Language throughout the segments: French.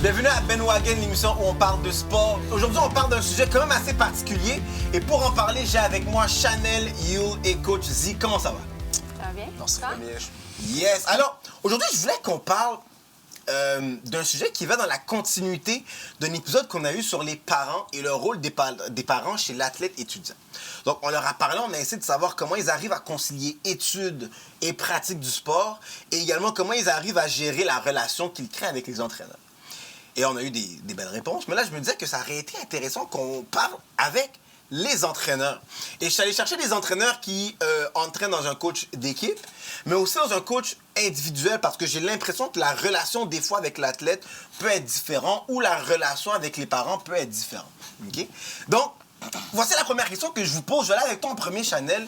Bienvenue à Ben Wagon, l'émission où on parle de sport. Aujourd'hui, on parle d'un sujet quand même assez particulier. Et pour en parler, j'ai avec moi Chanel, Yul et Coach Z. Comment ça va? Ça va bien? Non, c'est pas bien. Yes. Alors, aujourd'hui, je voulais qu'on parle d'un sujet qui va dans la continuité d'un épisode qu'on a eu sur les parents et le rôle des parents chez l'athlète étudiant. Donc, on leur a parlé, on a essayé de savoir comment ils arrivent à concilier études et pratique du sport et également comment ils arrivent à gérer la relation qu'ils créent avec les entraîneurs. Et on a eu des belles réponses. Mais là, je me disais que ça aurait été intéressant qu'on parle avec les entraîneurs. Et je suis allé chercher des entraîneurs qui entraînent dans un coach d'équipe, mais aussi dans un coach individuel, parce que j'ai l'impression que la relation, des fois, avec l'athlète peut être différente ou la relation avec les parents peut être différente. Okay? Donc, voici la première question que je vous pose. Je vais aller avec toi en premier, Chanel.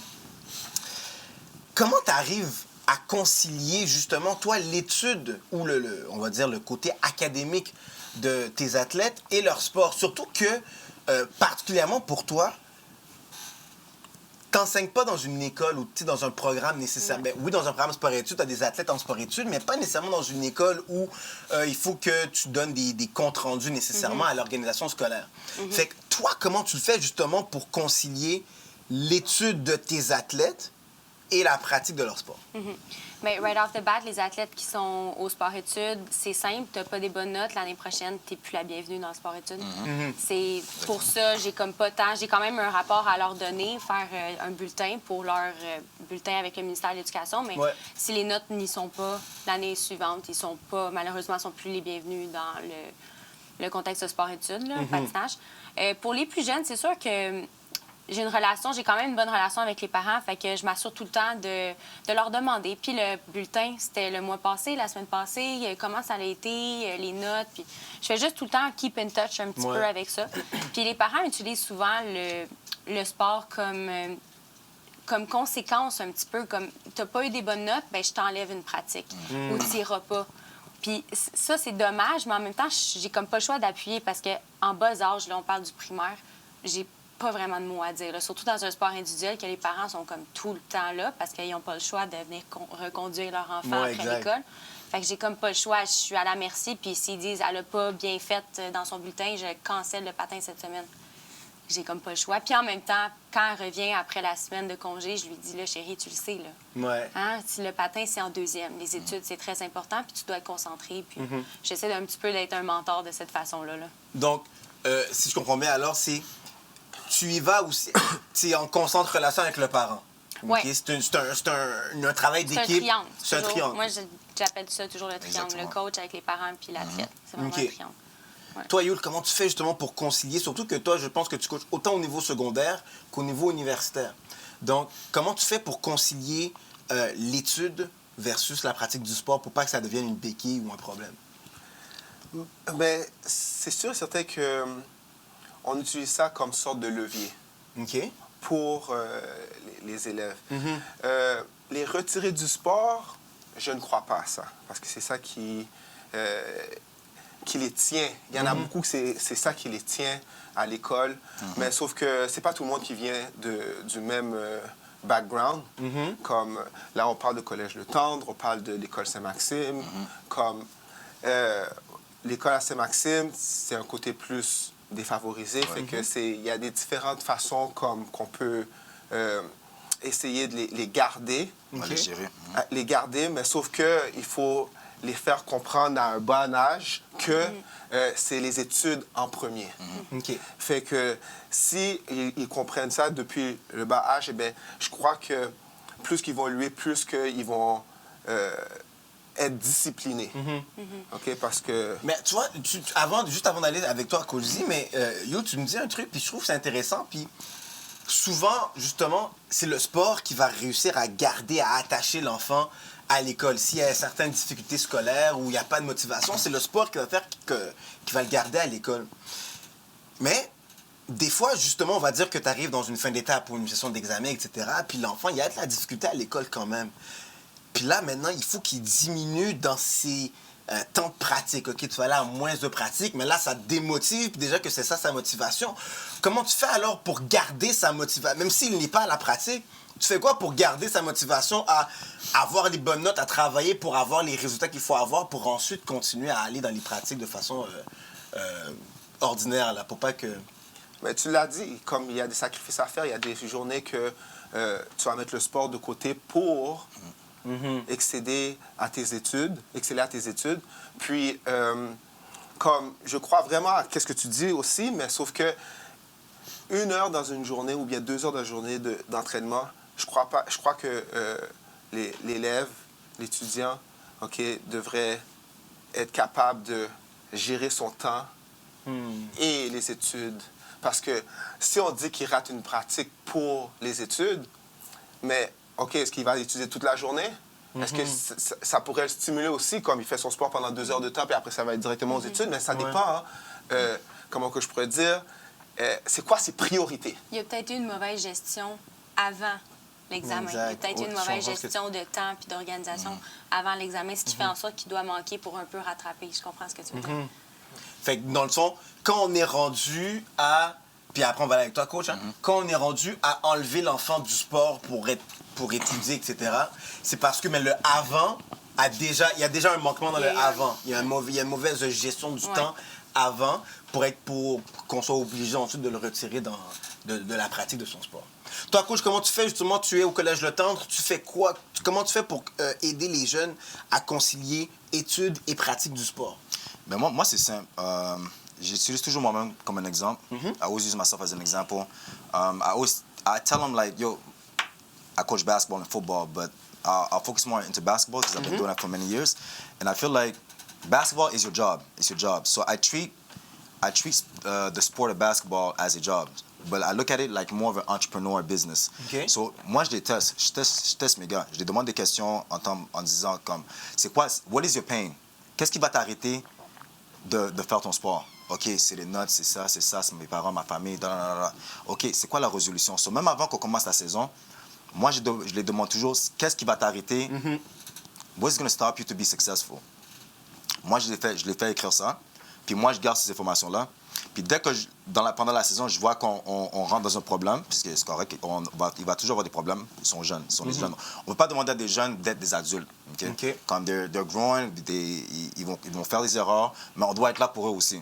Comment tu arrives à concilier, justement, toi, l'étude ou on va dire, le côté académique de tes athlètes et leur sport? Surtout que, particulièrement pour toi, t'enseignes pas dans une école ou dans un programme nécessairement. Ben, oui, dans un programme sport-études, tu as des athlètes en sport-études, mais pas nécessairement dans une école où il faut que tu donnes des comptes rendus nécessairement à l'organisation scolaire. Fait que toi, comment tu le fais justement pour concilier l'étude de tes athlètes et la pratique de leur sport? Mais right off the bat, les athlètes qui sont au sport-études, c'est simple, t'as pas des bonnes notes, l'année prochaine, t'es plus la bienvenue dans le sport-études. C'est pour ça, j'ai comme pas tant, j'ai quand même un rapport à leur donner, faire un bulletin pour leur bulletin avec le ministère de l'Éducation, mais si les notes n'y sont pas l'année suivante, ils sont pas, malheureusement, sont plus les bienvenus dans le contexte de sport-études, le patinage. Pour les plus jeunes, c'est sûr que j'ai quand même une bonne relation avec les parents, fait que je m'assure tout le temps de leur demander. Puis le bulletin, c'était le mois passé, la semaine passée, comment ça a été, les notes. Puis je fais juste tout le temps keep in touch un petit peu avec ça. Puis les parents utilisent souvent le sport comme conséquence un petit peu, comme t'as pas eu des bonnes notes, ben je t'enlève une pratique ou t'iras pas. Puis ça, c'est dommage, mais en même temps, j'ai comme pas le choix d'appuyer parce qu'en bas âge, là, on parle du primaire, j'ai pas vraiment de mots à dire. Là. Surtout dans un sport individuel, que les parents sont comme tout le temps là parce qu'ils n'ont pas le choix de venir reconduire leur enfant après l'école. Fait que j'ai comme pas le choix. Je suis à la merci. Puis s'ils disent elle a pas bien fait dans son bulletin, je cancelle le patin cette semaine. J'ai comme pas le choix. Puis en même temps, quand elle revient après la semaine de congé, je lui dis là, chérie, tu le sais, là. Hein? Si le patin, c'est en deuxième. Les études, c'est très important, puis tu dois être concentré. Puis j'essaie un petit peu d'être un mentor de cette façon-là. Là. Donc, si je comprends bien, alors, tu y vas aussi, c'est en constante relation avec le parent. Oui. Okay? C'est un travail d'équipe. C'est un triangle. C'est un triangle. Moi, j'appelle ça toujours le triangle. Exactement. Le coach avec les parents puis l'athlète. C'est vraiment un triangle. Ouais. Toi, Yul, comment tu fais justement pour concilier? Surtout que toi, je pense que tu coaches autant au niveau secondaire qu'au niveau universitaire. Donc, comment tu fais pour concilier l'étude versus la pratique du sport pour pas que ça devienne une béquille ou un problème? Ben, c'est sûr et certain que on utilise ça comme sorte de levier pour les élèves. Les retirer du sport, je ne crois pas à ça, parce que c'est ça qui les tient. Il y en a beaucoup que c'est ça qui les tient à l'école, mais sauf que c'est pas tout le monde qui vient du même background. Comme là, on parle de Collège Le Tendre, on parle de l'école Saint-Maxime, comme l'école à Saint-Maxime, c'est un côté plus défavorisé, fait que il y a des différentes façons qu'on peut essayer de les garder. Okay. Les garder, mais sauf que il faut les faire comprendre à un bon âge que c'est les études en premier. Fait que si ils comprennent ça depuis le bas âge, eh bien, je crois que plus qu'ils vont évoluer, plus qu'ils vont être disciplinés. OK? Parce que... Mais tu vois, juste avant d'aller avec toi, Coach Z, mais Yo, tu me dis un truc, puis je trouve que c'est intéressant, puis souvent, justement, c'est le sport qui va réussir à garder, à attacher l'enfant à l'école. S'il y a certaines difficultés scolaires ou il n'y a pas de motivation, c'est le sport qui va faire qui va le garder à l'école. Mais des fois, justement, on va dire que tu arrives dans une fin d'étape ou une session d'examen, etc., puis l'enfant, il y a de la difficulté à l'école quand même. Puis là, maintenant, il faut qu'il diminue dans ses temps de pratique. OK, tu vas aller à moins de pratique, mais là, ça te démotive. Puis déjà que c'est ça, sa motivation. Comment tu fais alors pour garder sa motivation? Même s'il n'est pas à la pratique, tu fais quoi pour garder sa motivation à avoir les bonnes notes, à travailler pour avoir les résultats qu'il faut avoir pour ensuite continuer à aller dans les pratiques de façon ordinaire, là, pour pas que... Mais tu l'as dit, comme il y a des sacrifices à faire, il y a des journées que tu vas mettre le sport de côté pour exceller à tes études. Puis, comme je crois vraiment à ce que tu dis aussi, mais sauf que 1 heure dans une journée ou bien 2 heures dans une journée d'entraînement, je crois que l'élève, l'étudiant, devrait être capable de gérer son temps et les études. Parce que si on dit qu'il rate une pratique pour les études, mais est-ce qu'il va étudier toute la journée? Est-ce que ça pourrait le stimuler aussi, comme il fait son sport pendant 2 heures de temps, puis après ça va être directement aux études? Mais ça dépend, comment que je pourrais dire, c'est quoi ses priorités? Il y a peut-être eu une mauvaise gestion avant l'examen. Il y a peut-être eu une mauvaise gestion de temps puis d'organisation avant l'examen, ce qui fait en sorte qu'il doit manquer pour un peu rattraper. Je comprends ce que tu veux dire. Fait que dans le fond, quand on est rendu à... Puis après, on va aller avec toi, coach. Hein? Quand on est rendu à enlever l'enfant du sport pour étudier, etc., c'est parce que le avant, il y a déjà un manquement dans le avant. Il y a une mauvaise gestion du temps avant pour qu'on soit obligé ensuite de le retirer de la pratique de son sport. Toi, coach, comment tu fais justement? Tu es au Collège Le Tendre. Tu fais quoi? Comment tu fais pour aider les jeunes à concilier études et pratique du sport? Ben moi c'est simple. J'utilise toujours moi-même comme un exemple. I always use myself as an example. I tell them like, yo, I coach basketball and football, but I'll focus more into basketball because I've been doing that for many years. And I feel like basketball is your job. It's your job. So I treat the sport of basketball as a job. But I look at it like more of an entrepreneur business. Okay. So moi, je teste mes gars. Je les demande des questions en disant comme, c'est quoi, what is your pain? Qu'est-ce qui va t'arrêter de faire ton sport? OK, c'est les notes, c'est ça, c'est mes parents, ma famille, OK, c'est quoi la résolution? So, même avant qu'on commence la saison, moi, je les demande toujours, qu'est-ce qui va t'arrêter? What's going to stop you to be successful? Moi, je les fais écrire ça. Puis moi, je garde ces informations-là. Puis dès que, pendant la saison, je vois qu'on rentre dans un problème, puisque c'est correct, il va toujours avoir des problèmes. Ils sont jeunes, ils sont les jeunes. On ne peut pas demander à des jeunes d'être des adultes. Okay? Quand they're growing, ils vont faire des erreurs, mais on doit être là pour eux aussi.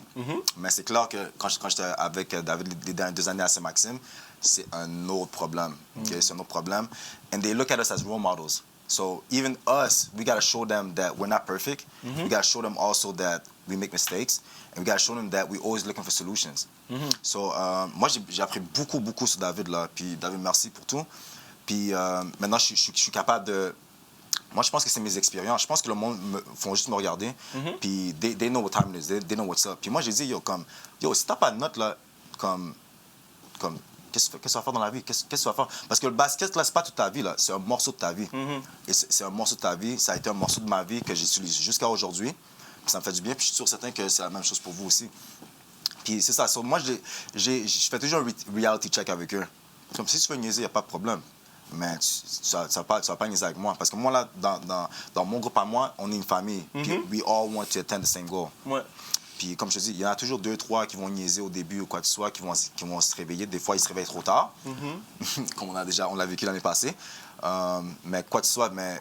Mais c'est clair que quand j'étais avec David les dernières 2 années à Saint-Maxime, c'est un autre problème. Okay? C'est un autre problème. And they look at us as role models. So even us, we got to show them that we're not perfect. We got to show them also that we make mistakes. And we got to show them that we're always looking for solutions. So, moi, j'ai appris beaucoup sur David, là. Puis, David, merci pour tout. Puis, maintenant, je suis capable de... Moi, je pense que c'est mes expériences. Je pense que le monde font juste me regarder. Puis, they know what time it is. They know what's up. Puis, moi, j'ai dit, yo, si t'as pas de notes, là, comme qu'est-ce que tu vas faire dans la vie? Qu'est-ce que tu vas faire? Parce que le basket, là, c'est pas toute ta vie, là. C'est un morceau de ta vie. Et c'est un morceau de ta vie. Ça a été un morceau de ma vie que j'utilise jusqu'à aujourd'hui. Puis ça me fait du bien. Puis je suis sûr certain que c'est la même chose pour vous aussi. Puis c'est ça. Moi, je fais toujours un reality check avec eux. Comme si tu veux niaiser, il n'y a pas de problème. Mais tu vas pas niaiser avec moi. Parce que moi, là, dans mon groupe à moi, on est une famille. Puis we all want to attend the same goal. Ouais. Puis comme je te dis, il y en a toujours 2, 3 qui vont niaiser au début ou quoi que ce soit, qui vont se réveiller. Des fois, ils se réveillent trop tard, comme on l'a vécu l'année passée. Mais quoi que ce soit, mais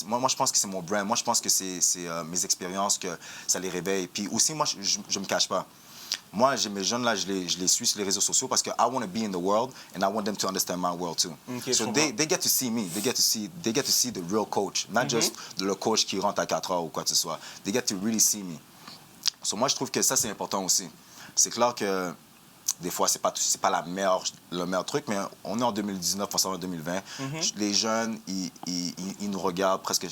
moi, je pense que c'est mon brand. Moi, je pense que c'est mes expériences que ça les réveille. Puis aussi, moi, je me cache pas. Moi, mes jeunes, là, je les suis sur les réseaux sociaux parce que I want to be in the world and I want them to understand my world too. Okay, so they get to see me. They get to see the real coach. Not just le coach qui rentre à 4 heures ou quoi que ce soit. They get to really see me. So moi, je trouve que ça, c'est important aussi. C'est clair que des fois, c'est pas le meilleur truc, mais on est en 2019, on s'en va en 2020. Les jeunes, ils nous regardent presque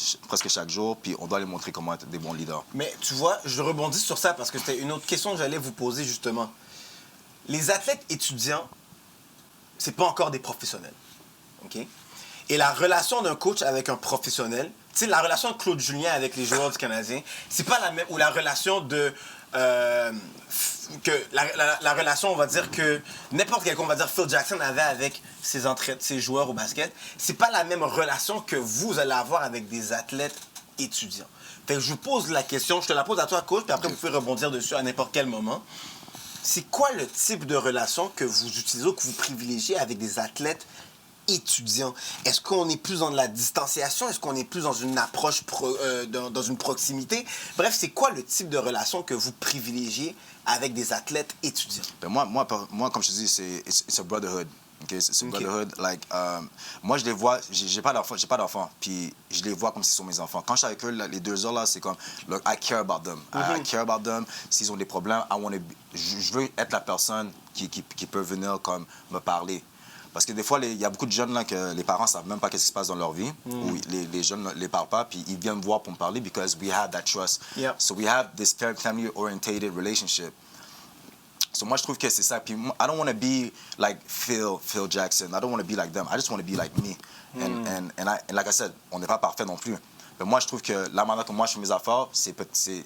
chaque jour, puis on doit les montrer comment être des bons leaders. Mais tu vois, je rebondis sur ça parce que c'était une autre question que j'allais vous poser justement. Les athlètes étudiants, c'est pas encore des professionnels. OK? Et la relation d'un coach avec un professionnel, tu sais, la relation de Claude Julien avec les joueurs du Canadien, c'est pas la même, ou la relation de... la relation, on va dire, que n'importe quel, on va dire, Phil Jackson avait avec ses joueurs au basket, c'est pas la même relation que vous allez avoir avec des athlètes étudiants. Fait que je vous pose la question, je te la pose à toi, coach, puis après, vous pouvez rebondir dessus à n'importe quel moment. C'est quoi le type de relation que vous utilisez ou que vous privilégiez avec des athlètes étudiant? Est-ce qu'on est plus dans de la distanciation? Est-ce qu'on est plus dans une approche, dans une proximité? Bref, c'est quoi le type de relation que vous privilégiez avec des athlètes étudiants? Ben moi, comme je te dis, it's a brotherhood. Okay? C'est un brotherhood. Like, moi, je les vois, j'ai pas d'enfants, puis je les vois comme s'ils sont mes enfants. Quand je suis avec eux, là, les 2 heures, là, c'est comme, look, I care about them. I care about them. S'ils ont des problèmes, je veux être la personne qui peut venir comme me parler. Parce que des fois, il y a beaucoup de jeunes là, que les parents ne savent même pas ce qui se passe dans leur vie, ou les jeunes ne les parlent pas, puis ils viennent me voir pour me parler because we have that trust. Yep. So we have this family-orientated relationship. So moi, je trouve que c'est ça. Puis I don't want to be like Phil Jackson. I don't want to be like them. I just want to be like me. And like I said, on n'est pas parfait non plus. Mais moi, je trouve que la manière que moi je fais mes affaires, c'est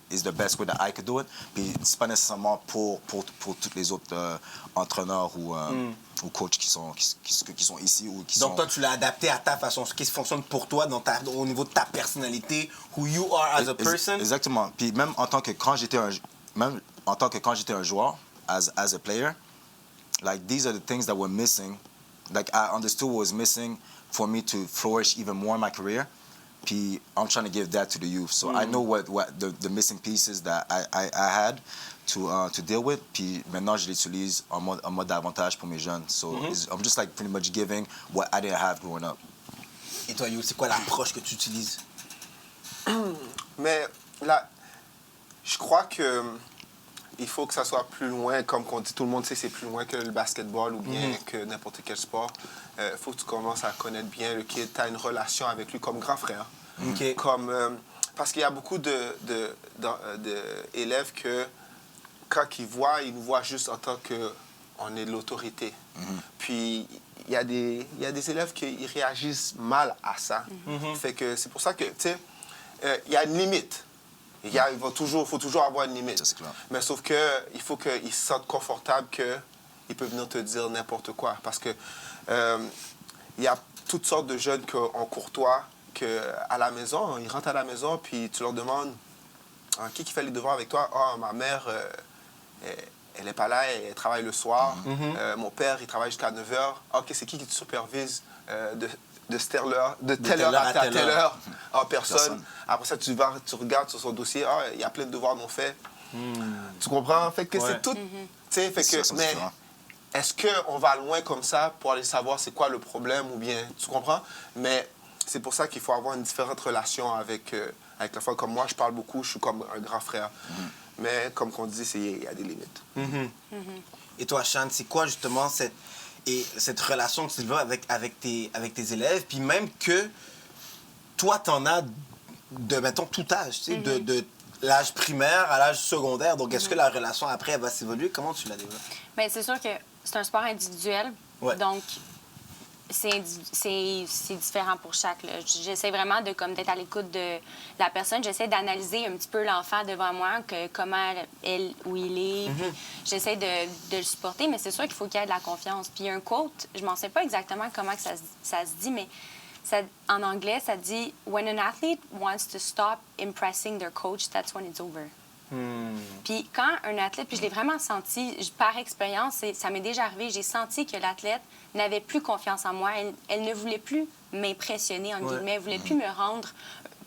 is the best way that I could do it. Puis c'est pas nécessairement pour tous les autres entraîneurs ou coachs qui sont ici ou qui Donc sont... toi, tu l'as adapté à ta façon, ce qui fonctionne pour toi au niveau de ta personnalité, who you are as a person. Exactement. Puis même en tant que quand j'étais un joueur, as a player, like these are the things that were missing. Like I understood what was missing for me to flourish even more in my career. Puis I'm trying to give that to the youth. So I know what the missing pieces that I had to deal with. Puis maintenant je l'utilise en mode d'avantage pour mes jeunes. So I'm just like pretty much giving what I didn't have growing up. Et toi, Yo, c'est quoi l'approche que tu utilises? Mais là, je crois que il faut que ça soit plus loin, comme qu'on dit, tout le monde sait que c'est plus loin que le basketball ou bien que n'importe quel sport. Il faut que tu commences à connaître bien le kid, tu as une relation avec lui comme grand frère. Parce qu'il y a beaucoup d'élèves que, quand ils nous voient juste en tant qu'on est de l'autorité. Puis, il y a des élèves qui réagissent mal à ça. Fait que c'est pour ça que, tu sais, il y a une limite. Il faut toujours avoir une limite. Mais sauf qu'il faut qu'ils se sentent confortables qu'ils peuvent venir te dire n'importe quoi. Parce que il y a toutes sortes de jeunes qu'on courtoie, qu'à la maison, ils rentrent à la maison, puis tu leur demandes qui fait les devoirs avec toi? Ah, ma mère, elle n'est pas là, elle travaille le soir. Mon père, il travaille jusqu'à 9 h. OK, c'est qui te supervise de telle heure à telle heure en personne. Après ça, tu regardes sur son dossier, il y a plein de devoirs non faits. Tu comprends? Fait que c'est tout. Fait que, mais est-ce qu'on va loin comme ça pour aller savoir c'est quoi le problème ou bien, tu comprends? Mais c'est pour ça qu'il faut avoir une différente relation avec la femme. Comme moi, je parle beaucoup, je suis comme un grand frère. Mais comme on dit, il y a des limites. Et toi, Sean, c'est quoi justement cette relation que tu développes avec tes élèves, puis même que toi, t'en as de, mettons, tout âge, tu sais, de l'âge primaire à l'âge secondaire. Donc, est-ce que la relation après, elle va s'évoluer? Comment tu la développes? Bien, c'est sûr que c'est un sport individuel. Ouais. Donc, c'est différent pour chaque. Là. J'essaie vraiment d'être à l'écoute de la personne. J'essaie d'analyser un petit peu l'enfant devant moi, comment elle ou il est. J'essaie de le supporter, mais c'est sûr qu'il faut qu'il y ait de la confiance. Puis un quote, je m'en sais pas exactement comment que ça se dit, mais en anglais, ça dit « When an athlete wants to stop impressing their coach, that's when it's over ». Puis quand un athlète, puis je l'ai vraiment senti, par expérience, ça m'est déjà arrivé, j'ai senti que l'athlète n'avait plus confiance en moi. Elle ne voulait plus m'impressionner, en guillemets. Elle ne voulait plus me rendre,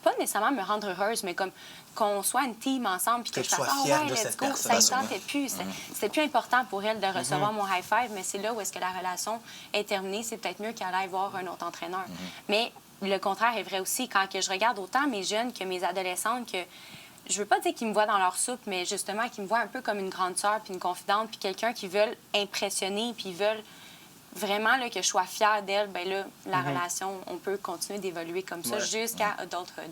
pas nécessairement me rendre heureuse, mais comme qu'on soit une team ensemble, puis que je fasse « Ah ouais, let's go », ça ne sentait plus. C'était plus important pour elle de recevoir mon high five, mais c'est là où est-ce que la relation est terminée. C'est peut-être mieux qu'elle aille voir un autre entraîneur. Mais le contraire est vrai aussi. Quand que je regarde autant mes jeunes que mes adolescentes, que je veux pas dire qu'ils me voient dans leur soupe, mais justement qu'ils me voient un peu comme une grande sœur, puis une confidente, puis quelqu'un qui veulent impressionner, puis veulent vraiment là, que je sois fière d'elle, bien là, la relation, on peut continuer d'évoluer comme ça jusqu'à adulthood.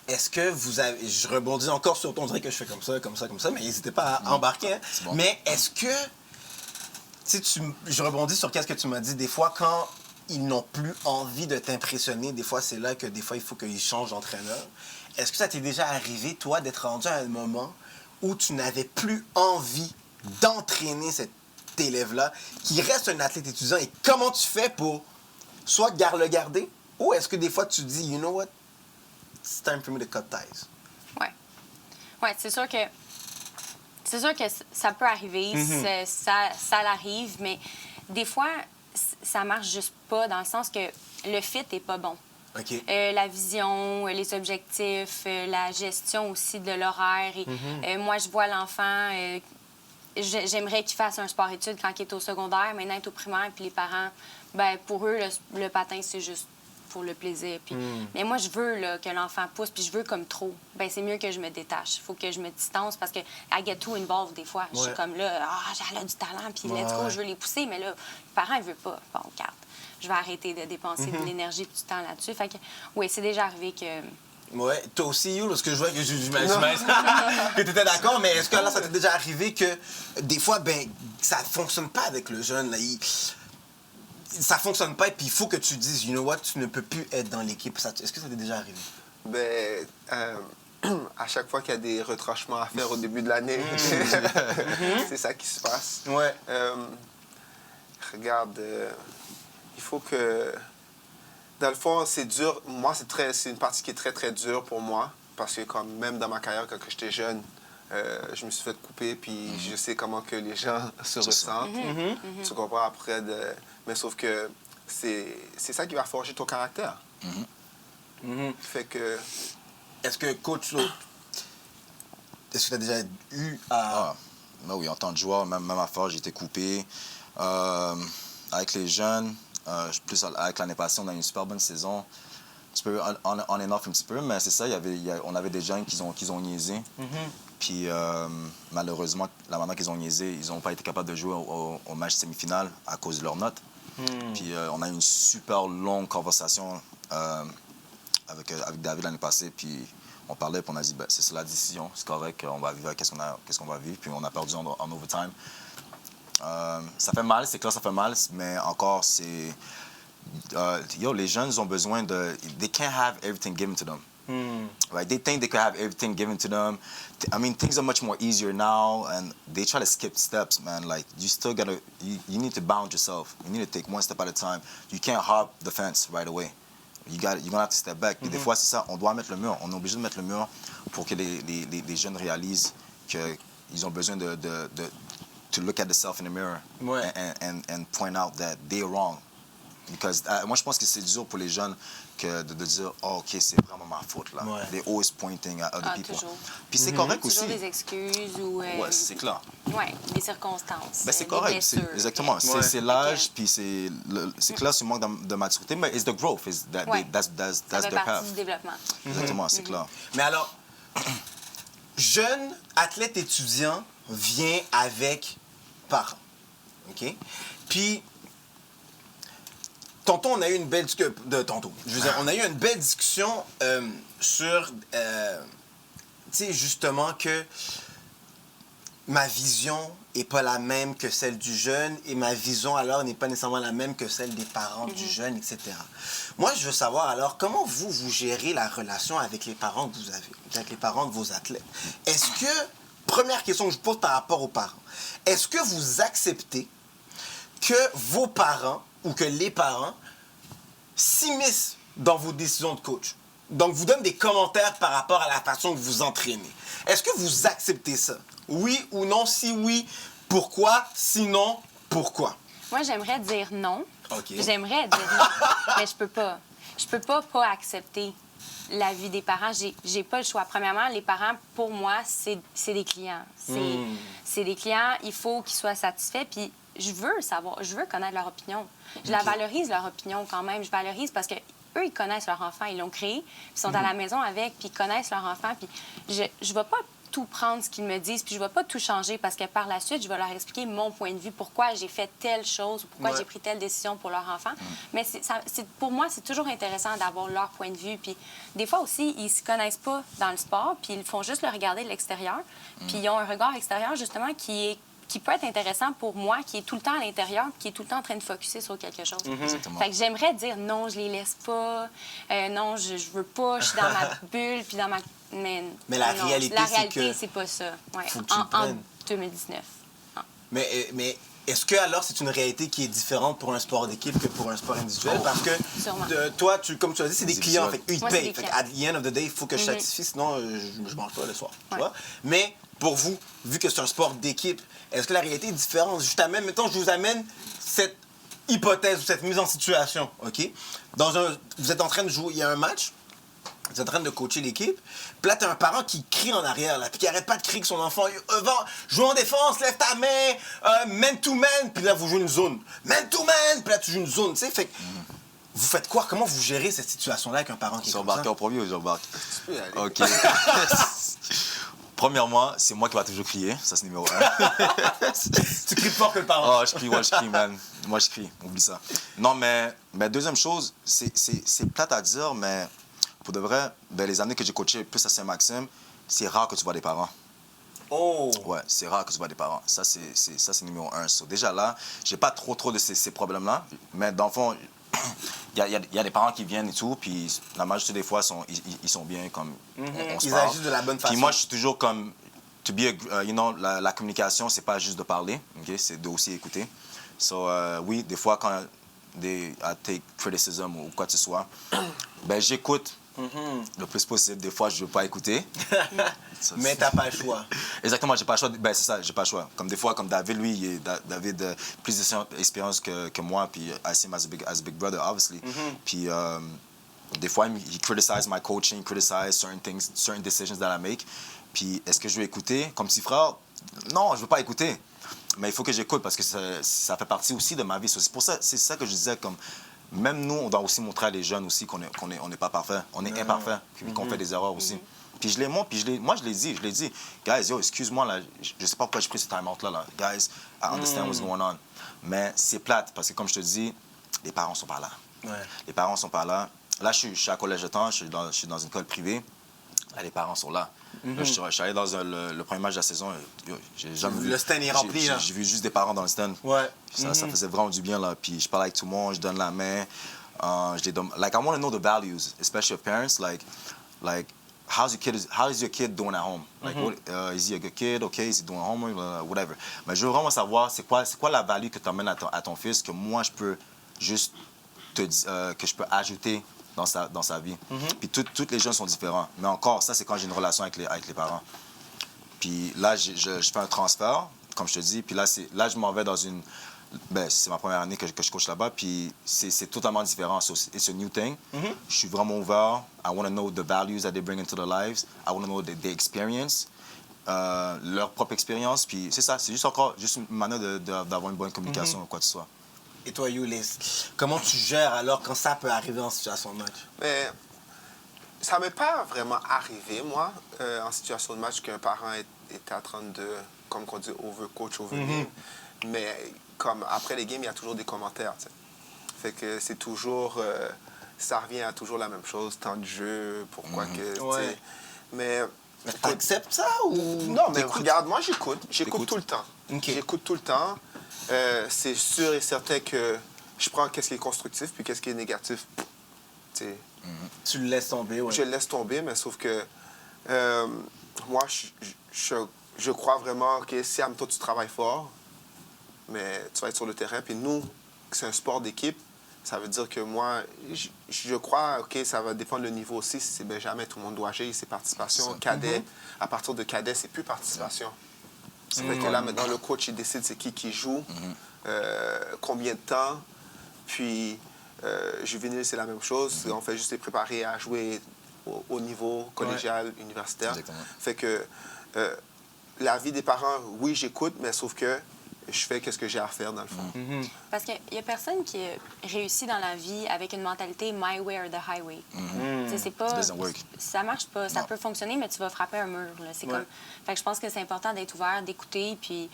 Est-ce que vous avez... Je rebondis encore sur ton truc que je fais comme ça, mais n'hésitez pas à embarquer. Hein. Bon. Mais est-ce que... Je rebondis sur qu'est-ce que tu m'as dit. Des fois, quand ils n'ont plus envie de t'impressionner, des fois, c'est là que des fois, il faut qu'ils changent d'entraîneur. Est-ce que ça t'est déjà arrivé, toi, d'être rendu à un moment où tu n'avais plus envie d'entraîner cet élève-là, qui reste un athlète étudiant, et comment tu fais pour soit le garder, ou est-ce que des fois tu dis, you know what, it's time for me to cut ties? Ouais, c'est sûr que ça peut arriver, ça l'arrive, mais des fois, ça marche juste pas dans le sens que le fit est pas bon. OK. La vision, les objectifs, la gestion aussi de l'horaire. Moi, je vois l'enfant, j'aimerais qu'il fasse un sport-études quand il est au secondaire, maintenant il est au primaire, puis les parents, ben pour eux, le patin, c'est juste pour le plaisir. Puis, mais moi, je veux là, que l'enfant pousse, puis je veux comme trop. Ben c'est mieux que je me détache. Il faut que je me distance parce que I get too involved des fois. Je suis comme là, j'ai du talent, puis let's go, je veux les pousser, mais là, le parent, il veut pas. Bon, regarde, je vais arrêter de dépenser de l'énergie et du temps là-dessus. Fait que, oui, c'est déjà arrivé que... Ouais, toi aussi, You, parce que je vois que j'imagine que tu étais d'accord, mais est-ce que là, ça t'est déjà arrivé que des fois, ben, ça fonctionne pas avec le jeune, là, ça fonctionne pas et puis il faut que tu dises, you know what, tu ne peux plus être dans l'équipe. Est-ce que ça t'est déjà arrivé? Ben, à chaque fois qu'il y a des retranchements à faire au début de l'année, c'est ça qui se passe. Ouais. Regarde, il faut que... Dans le fond, c'est dur. Moi, c'est une partie qui est très, très dure pour moi. Parce que comme même dans ma carrière, quand j'étais jeune, je me suis fait couper, puis je sais comment que les gens se ressentent. Tu comprends après Mais sauf que c'est ça qui va forger ton caractère. Fait que... Est-ce que, coach, est-ce que tu as déjà eu à... Ben oui, en tant que joueur, même affaire, j'ai été coupé. Avec les jeunes, plus avec l'année passée, on a eu une super bonne saison. Un petit peu on and off un petit peu, mais c'est ça, on avait des jeunes qui ont niaisé. Puis malheureusement, la manière qu'ils ont niaisé, ils n'ont pas été capables de jouer au match semi-final à cause de leurs notes. Puis on a eu une super longue conversation avec David l'année passée. Puis on parlait, puis on a dit, ben, c'est la décision, c'est correct, on va vivre qu'est-ce qu'on va vivre. Puis on a perdu en overtime. Ça fait mal, c'est clair, ça fait mal, mais encore, c'est... les jeunes ont besoin de... They can't have everything given to them. Right? They think they could have everything given to them. I mean, things are much more easier now, and they try to skip steps, man. Like, you still gotta... You need to bound yourself. You need to take one step at a time. You can't hop the fence right away. You're gonna have to step back. Puis des fois, c'est ça, on doit mettre le mur. On est obligé de mettre le mur pour que les jeunes réalisent qu'ils ont besoin to look at themselves in the mirror and point out that they're wrong. Because moi, je pense que c'est dur pour les jeunes de dire « Oh, OK, c'est vraiment ma faute, là. They're always pointing at other people. Toujours. Puis c'est correct aussi. Toujours des excuses ou... Ouais, c'est clair. Oui, des circonstances. Ben, c'est des correct, blessures. exactement. C'est l'âge, puis c'est clair, c'est le manque de maturité, mais it's the growth. Ça fait their partie path. du développement. Exactement, c'est clair. Mais alors, jeune athlète étudiant vient avec parents. OK? Puis, tantôt, on a eu une belle discussion... on a eu une belle discussion sur, tu sais, justement que ma vision n'est pas la même que celle du jeune et ma vision, alors, n'est pas nécessairement la même que celle des parents du jeune, etc. Moi, je veux savoir, alors, comment vous gérez la relation avec les parents que vous avez, avec les parents de vos athlètes? Est-ce que, première question que je pose par rapport aux parents, est-ce que vous acceptez que vos parents ou que les parents s'immiscent dans vos décisions de coach? Donc, vous donnent des commentaires par rapport à la façon que vous entraînez. Est-ce que vous acceptez ça? Oui ou non? Si oui, pourquoi? Sinon, pourquoi? Moi, j'aimerais dire non. OK. J'aimerais dire non, mais je peux pas. Je peux pas accepter l'avis des parents. J'ai pas le choix. Premièrement, les parents, pour moi, c'est des clients. C'est des clients, il faut qu'ils soient satisfaits, puis je veux connaître leur opinion. Je la valorise, leur opinion, quand même. Je valorise parce que eux, ils connaissent leur enfant, ils l'ont créé, ils sont à la maison avec, puis ils connaissent leur enfant, puis je vais pas tout prendre ce qu'ils me disent, puis je vais pas tout changer parce que par la suite, je vais leur expliquer mon point de vue, pourquoi j'ai fait telle chose, pourquoi j'ai pris telle décision pour leur enfant. Mais pour moi, c'est toujours intéressant d'avoir leur point de vue. Puis des fois aussi, ils se connaissent pas dans le sport, puis ils font juste le regarder de l'extérieur, puis ils ont un regard extérieur, justement, qui peut être intéressant pour moi, qui est tout le temps à l'intérieur, qui est tout le temps en train de focusser sur quelque chose. Fait que j'aimerais dire non, je les laisse pas, non, je veux pas, je suis dans ma bulle, puis dans ma... Mais la réalité, c'est pas ça. Ouais. Faut que tu le en prennes. 2019. Mais est-ce que alors c'est une réalité qui est différente pour un sport d'équipe que pour un sport individuel? Parce que toi, comme tu as dit, c'est des clients. Fait eux, ils payent. Fait at the end of the day, il faut que je satisfie, sinon je mange pas le soir. Tu vois? Mais pour vous, vu que c'est un sport d'équipe, est-ce que la réalité est différente? Mettons, je vous amène cette hypothèse, vous êtes mis en situation, OK? Vous êtes en train de jouer, il y a un match, vous êtes en train de coacher l'équipe, puis là, t'as un parent qui crie en arrière, là, puis qui arrête pas de crier que son enfant, va, joue en défense, lève ta main, man-to-man, puis là, vous jouez une zone. Man-to-man, puis là, tu joues une zone, tu sais, fait que vous faites quoi? Comment vous gérez cette situation-là avec un parent qui est comme ça? J'embarque en premier ou j'embarque? Tu peux y aller. OK. Premièrement, c'est moi qui va toujours crier. Ça, c'est numéro 1. Tu cries fort que le parent. Oh, je crie, man. Moi, je crie. Oublie ça. Non, mais deuxième chose, c'est plate à dire, mais pour de vrai, les années que j'ai coaché plus à Saint-Maxime, c'est rare que tu vois des parents. Oh! Ouais, c'est rare que tu vois des parents. Ça, c'est numéro 1. So, déjà là, j'ai pas trop de ces problèmes-là, mais dans le fond, il y a des parents qui viennent et tout, puis la majorité des fois, ils sont bien, comme on se Ils parle. agissent de la bonne façon. Puis moi, je suis toujours comme, la communication, c'est pas juste de parler, okay? C'est de aussi écouter. So, oui, des fois, quand I take criticism ou quoi que ce soit, j'écoute le plus possible. Des fois, je veux pas écouter. Mais t'as pas le choix. Exactement, j'ai pas le choix. C'est ça, j'ai pas le choix. Comme des fois, comme David, lui, David a plus d'expérience que moi, puis I see him as a big brother, obviously. Puis des fois, he criticizes my coaching, criticizes certain things, certain decisions that I make. Puis est-ce que je vais écouter comme petit frère? Non, je veux pas écouter. Mais il faut que j'écoute parce que ça fait partie aussi de ma vie. C'est ça que je disais, comme même nous, on doit aussi montrer à les jeunes aussi qu'on n'est pas parfait. On est imparfait, puis qu'on fait des erreurs aussi. Puis je l'ai dit, guys, yo, excuse-moi, là, je sais pas pourquoi j'ai pris ce time-out là. Guys, I understand what's going on. Mais c'est plate, parce que comme je te dis, les parents sont pas là. Ouais. Les parents sont pas là. Là, je suis à collège de temps, je suis dans une école privée. Là, les parents sont là. Là, je suis allé dans le premier match de la saison. J'ai jamais vu. Le stand est rempli, là. J'ai vu juste des parents dans le stand. Ouais. Ça faisait vraiment du bien, là. Puis je parle avec tout le monde, je donne la main. Je les donne... Like, I want to know the values, especially of parents. Like, how is your kid doing at home? Like, is he a good kid? Okay, is he doing homework? Whatever. Mais je veux vraiment savoir, c'est quoi la value que tu amènes à ton fils que moi, je peux juste que je peux ajouter dans sa vie. Puis tous les jeunes sont différents. Mais encore, ça, c'est quand j'ai une relation avec les parents. Puis là, je fais un transfert, comme je te dis. Puis là, je m'en vais dans une... c'est ma première année que je coach là-bas. Puis c'est totalement différent. So, it's a new thing. Je suis vraiment ouvert. I want to know the values that they bring into their lives. I want to know their experience. Leur propre expérience. Puis c'est ça. C'est juste une manière d'avoir une bonne communication ou quoi que ce soit. Et toi, Youlis, comment tu gères alors quand ça peut arriver en situation de match? Mais ça m'est pas vraiment arrivé, moi, en situation de match, qu'un parent était en train de, comme on dit, overcoach, overgame. Mais comme après les games, il y a toujours des commentaires, tu sais. Fait que c'est toujours... ça revient à toujours la même chose, temps de jeu, pourquoi que... Ouais. Mais... T'acceptes ça ou... Non, mais regarde, moi, j'écoute. J'écoute tout le temps. Okay. J'écoute tout le temps. C'est sûr et certain que je prends qu'est-ce qui est constructif puis qu'est-ce qui est négatif. T'sais, tu le laisses tomber, ouais. je le laisse tomber, mais sauf que moi, je crois vraiment que si, toi, tu travailles fort, mais tu vas être sur le terrain. Puis nous, c'est un sport d'équipe. Ça veut dire que moi, je crois, OK, ça va dépendre du niveau aussi. Si c'est Benjamin, tout le monde doit agir, c'est participation. Cadet, à partir de cadet, c'est plus participation. C'est vrai que là, maintenant, le coach, il décide c'est qui joue, combien de temps. Puis, juvénile, c'est la même chose. On fait juste les préparer à jouer au niveau collégial, universitaire. Exactement. Fait que la vie des parents, oui, j'écoute, mais sauf que je fais ce que j'ai à faire, dans le fond. Parce qu'il n'y a personne qui réussit dans la vie avec une mentalité « my way or the highway ». C'est pas... Ça marche pas. Ça peut fonctionner, mais tu vas frapper un mur. Là. C'est comme... Fait que je pense que c'est important d'être ouvert, d'écouter, puis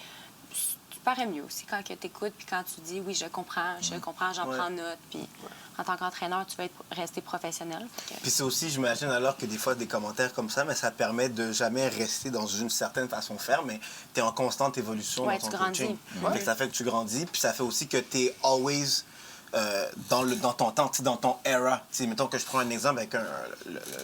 tu parais mieux aussi quand tu écoutes, puis quand tu dis « oui, je comprends, j'en prends note », puis en tant qu'entraîneur, tu vas rester professionnel. Puis c'est aussi, j'imagine alors que des fois, des commentaires comme ça, mais ça permet de jamais rester dans une certaine façon de faire, mais tu es en constante évolution dans ton coaching. Fait que ça fait que tu grandis, puis ça fait aussi que tu es always dans ton temps, dans ton era. T'sais, mettons que je prends un exemple avec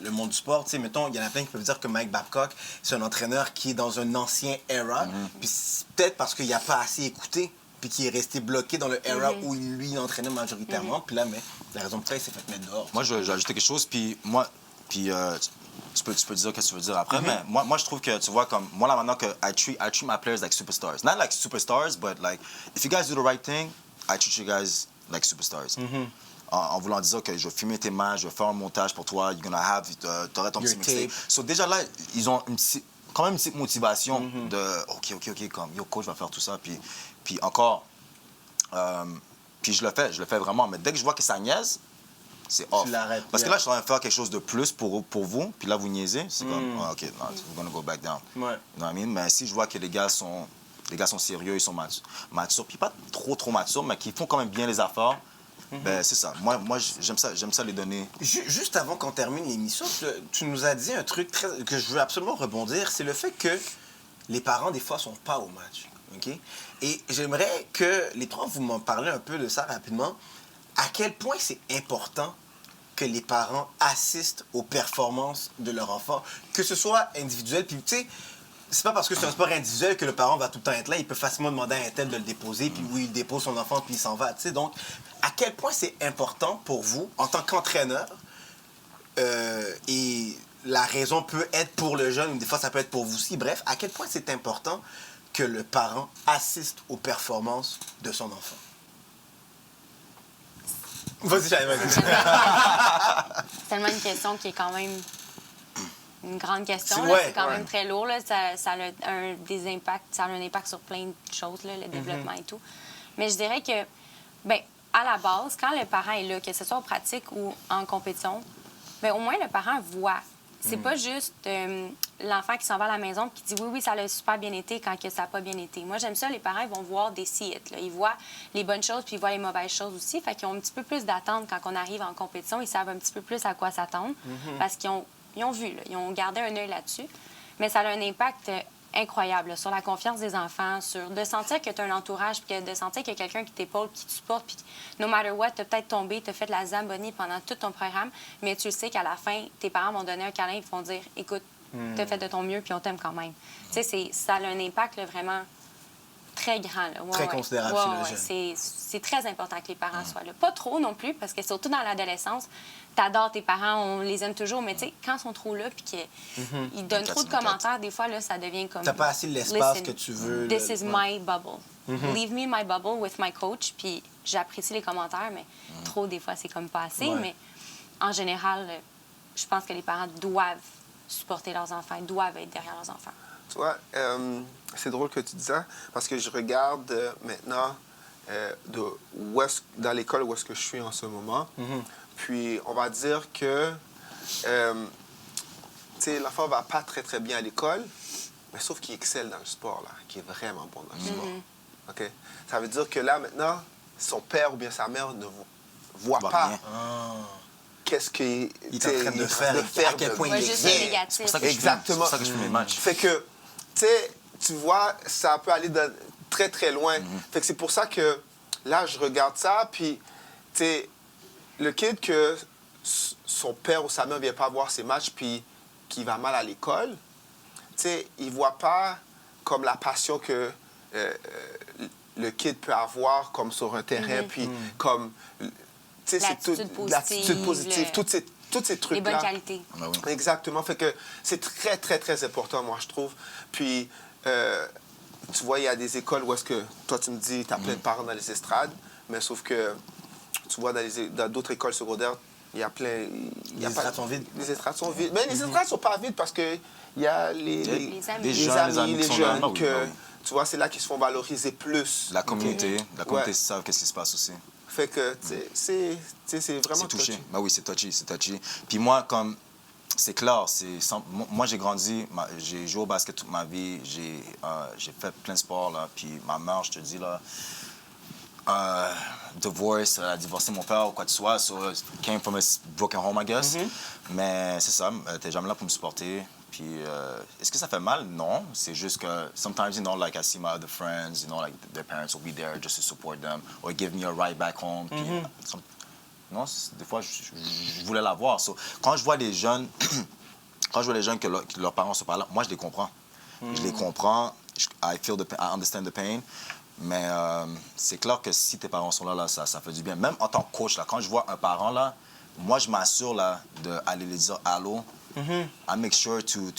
le monde du sport. Mettons, il y en a plein qui peuvent dire que Mike Babcock, c'est un entraîneur qui est dans un ancien era, puis peut-être parce qu'il n'a pas assez écouté, puis qui est resté bloqué dans le era où lui entraînait majoritairement. Puis là, mais la raison pour ça, il s'est fait mettre dehors. Moi, je vais ajouter quelque chose, puis moi, tu peux dire ce que tu veux dire après, mais moi, je trouve que, tu vois, comme, moi, là, maintenant que I treat my players like superstars. Not like superstars, but like, if you guys do the right thing, I treat you guys like superstars. En voulant dire que je vais filmer tes matchs, je vais faire un montage pour toi, t'aurais ton petit mixtape. So déjà là, ils ont quand même une petite motivation de OK, comme yo coach va faire tout ça. Puis encore, puis je le fais vraiment. Mais dès que je vois que ça niaise, c'est off. Parce que là, je suis en train de faire quelque chose de plus pour vous, puis là, vous niaisez, c'est comme, OK, no, we're gonna go back down. Ouais. You know what I mean? Mais si je vois que les gars sont sérieux, ils sont matures, puis pas trop matures, mais qui font quand même bien les affaires, ben c'est ça. Moi j'aime ça les donner. Juste avant qu'on termine l'émission, tu nous as dit un truc que je veux absolument rebondir, c'est le fait que les parents, des fois, sont pas au match. OK? Et j'aimerais que les trois, vous m'en parlez un peu de ça rapidement. À quel point c'est important que les parents assistent aux performances de leur enfant, que ce soit individuel, puis tu sais, c'est pas parce que c'est un sport individuel que le parent va tout le temps être là. Il peut facilement demander à un tel de le déposer, puis oui, il dépose son enfant, puis il s'en va. Tu sais, donc, à quel point c'est important pour vous, en tant qu'entraîneur, et la raison peut être pour le jeune, ou des fois ça peut être pour vous aussi. Bref, à quel point c'est important que le parent assiste aux performances de son enfant? Vas-y, vas-y. C'est tellement une question qui est quand même une grande question. Ouais, c'est quand même très lourd. Là. Ça a un impact sur plein de choses, là, le développement et tout. Mais je dirais que, ben, à la base, quand le parent est là, que ce soit en pratique ou en compétition, ben, au moins le parent voit. C'est pas juste l'enfant qui s'en va à la maison et qui dit oui, ça a super bien été quand que ça n'a pas bien été. Moi, j'aime ça, les parents ils vont voir des see-it. Ils voient les bonnes choses puis ils voient les mauvaises choses aussi. Fait qu'ils ont un petit peu plus d'attente quand on arrive en compétition. Ils savent un petit peu plus à quoi s'attendre parce qu'ils ont vu, là, ils ont gardé un œil là-dessus. Mais ça a un impact incroyable là, sur la confiance des enfants, sur de sentir que tu as un entourage, puis de sentir qu'il y a quelqu'un qui t'épaule, qui te supporte, puis no matter what, tu as peut-être tombé, tu as fait de la zamboni pendant tout ton programme, mais tu sais qu'à la fin, tes parents vont donner un câlin, ils vont dire « Écoute, tu as fait de ton mieux, puis on t'aime quand même. » Tu sais, ça a un impact là, vraiment très grand. Là. Ouais, très considérable chez le jeune. C'est très important que les parents soient là. Pas trop non plus, parce que surtout dans l'adolescence, t'adores tes parents, on les aime toujours, mais tu sais, quand ils sont trop là puis qu'ils donnent trop de commentaires, des fois, là, ça devient comme... T'as pas assez l'espace que tu veux. This is my bubble. Leave me my bubble with my coach, puis j'apprécie les commentaires, mais trop, des fois, c'est comme pas assez. Ouais. Mais en général, je pense que les parents doivent supporter leurs enfants, doivent être derrière leurs enfants. Tu vois, c'est drôle que tu dis ça, parce que je regarde maintenant dans l'école où est-ce que je suis en ce moment. Puis, on va dire que l'enfant va pas très, très bien à l'école, mais sauf qu'il excelle dans le sport, là, qui est vraiment bon dans le sport. OK? Ça veut dire que là, maintenant, son père ou bien sa mère ne voit pas qu'est-ce qu'il est en train de faire, à quel point il est juste bien. négatif. Exactement. C'est pour ça que je fais mes matchs. Fait que, tu vois, ça peut aller très, très loin. Fait que c'est pour ça que là, je regarde ça, puis, tu sais, le kid que son père ou sa mère ne vient pas voir ses matchs, puis qui va mal à l'école, tu sais, il ne voit pas comme la passion que le kid peut avoir comme sur un terrain, puis comme, tu sais, c'est tout... L'attitude positive, tous ces trucs-là. Les bonnes qualités. Ah oui. Exactement. Fait que c'est très, très, très important, moi, je trouve. Puis, tu vois, il y a des écoles où est-ce que, toi, tu me dis, tu as plein de parents dans les estrades, mais sauf que, tu vois, dans d'autres écoles secondaires, il y a plein... Les estrades sont vides. Les estrades sont vides. Mais les estrades ne sont pas vides parce qu'il y a les amis. les amis, les jeunes, là, oui, que, oui. tu vois, c'est là qu'ils se font valoriser plus. La communauté savent qu'est-ce qui se passe aussi. Fait que, tu sais, c'est vraiment C'est touché. touché. Ben oui, c'est touchy. Puis moi, comme c'est clair, moi j'ai grandi, j'ai joué au basket toute ma vie, j'ai fait plein de sports là. Puis ma mère, je te dis là, divorce, elle a divorcé mon père ou quoi que ce soit, so came from a broken home, I guess. Mais c'est ça, elle était jamais là pour me supporter. Puis, est-ce que ça fait mal? Non. C'est juste que sometimes, you know, like I see my other friends, you know, like their parents will be there just to support them or give me a ride back home. Puis, non, des fois, je voulais la voir. So, quand je vois les jeunes, que leurs parents sont pas là, moi, je les comprends. Je les comprends. I understand the pain. Mais c'est clair que si tes parents sont là, ça fait du bien. Même en tant que coach, là, quand je vois un parent, là, moi, je m'assure d'aller les dire allô. I make sure to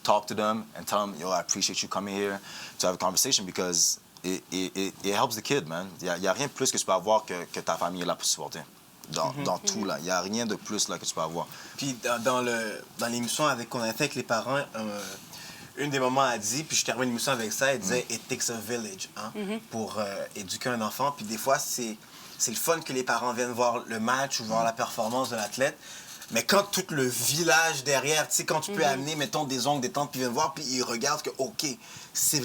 talk to them and tell them, yo, I appreciate you coming here to have a conversation because it helps the kid, man. Il y a rien de plus que tu peux avoir que ta famille est là pour supporter. Dans tout, là. Il n'y a rien de plus là, que tu peux avoir. Puis dans l'émission qu'on a fait avec les parents, une des mamans a dit, puis je termine l'émission avec ça, elle disait « It takes a village pour éduquer un enfant ». Puis des fois, c'est le fun que les parents viennent voir le match ou voir la performance de l'athlète. Mais quand tout le village derrière, tu sais, quand tu peux amener, mettons, des oncles, des tantes, puis ils viennent voir, puis ils regardent que, OK, c'est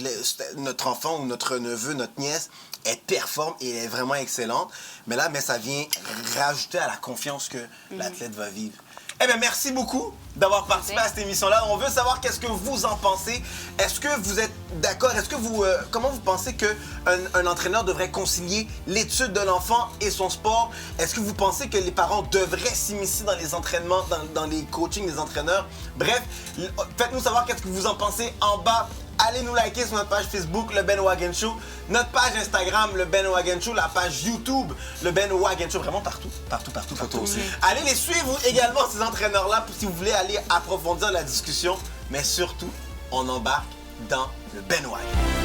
notre enfant ou notre neveu, notre nièce, elle performe et elle est vraiment excellente. Mais là, ça vient rajouter à la confiance que l'athlète va vivre. Eh bien, merci beaucoup d'avoir participé à cette émission-là. On veut savoir qu'est-ce que vous en pensez. Est-ce que vous êtes d'accord? Est-ce que comment vous pensez qu'un entraîneur devrait concilier l'étude de l'enfant et son sport? Est-ce que vous pensez que les parents devraient s'immiscer dans les entraînements, dans les coachings des entraîneurs? Bref, faites-nous savoir qu'est-ce que vous en pensez en bas. Allez nous liker sur notre page Facebook, le Ben Wagen Show, notre page Instagram, le Ben Wagen Show, la page YouTube, le Ben Wagen Show, vraiment partout. Aussi. Allez les suivre également, ces entraîneurs-là, si vous voulez aller approfondir la discussion. Mais surtout, on embarque dans le Ben Wagen.